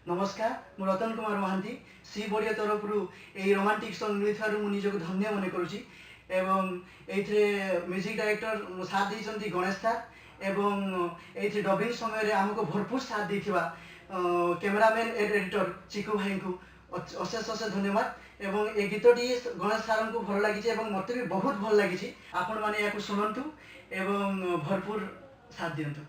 नमस्कार मु रतन कुमार महांती सी बड़िया तरफ यही रोमांटिक सॉन्ग मिलथारु मु निजको धन्य मन करूची एवं एथे म्यूजिक डायरेक्टर साथ देइछन्ती गणेश सर एवं एथे डबिंग समय रे हमको भरपूर साथ देथिबा कैमरामैन एडिटर चिकू भाई को अशेष अशेष धन्यवाद एवं ए गीतटी गणेश सर को भल लगी एवं मते भी बहुत भल लगी आपण माने याको सुनंतु एवं भरपूर साथ दियंतु।